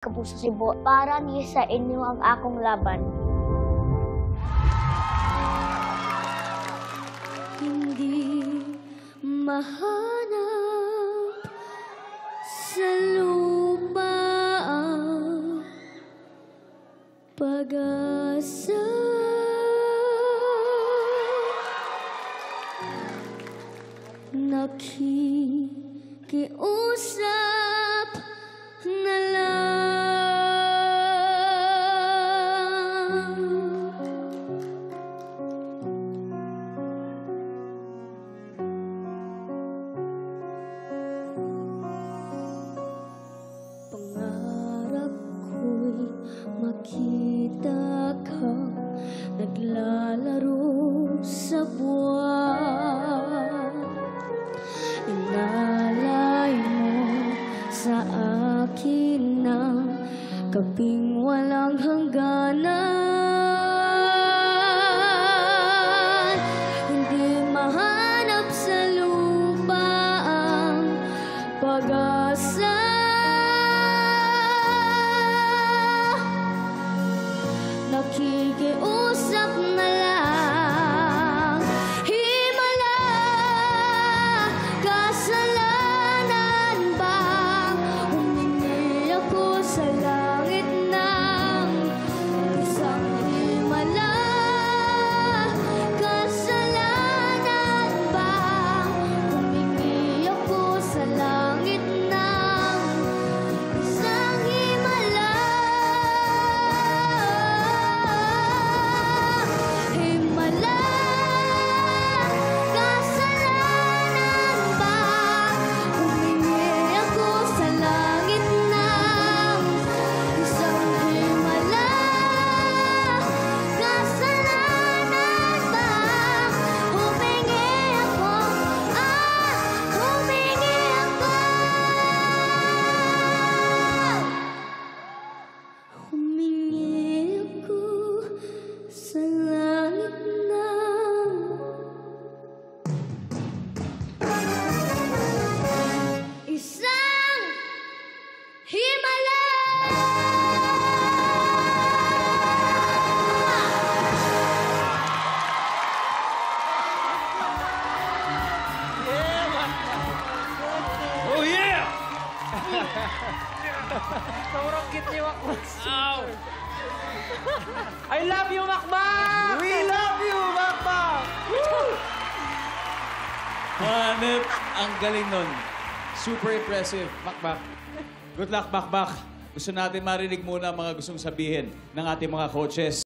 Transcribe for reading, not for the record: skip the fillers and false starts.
Kapuso Cebu, para ni sa inyo ang akong laban. Hindi mahanap sa lupa ang pag-asa. Nakikiusap na lang. Pangarap ko'y makita ka naglalaro sa buwan. Inalay mo sa akin ng gabing walang hangganan. Hindi mahanap sa lupa ang pag-asa. Nakikiusap na lang, himala, kasalanan ba? Humingi ako sa langit ng isang himala, kasalanan ba? Humingi ako sa langit ng isang himala. Oh yeah! Sobrang cute ni Makmak. Ow! I love you, Makmak! We love you, Makmak! Hanep, ang galing nun. Super impressive, Makmak. Good luck, Makmak. Gusto natin marinig muna ang mga gustong sabihin ng ating mga coaches.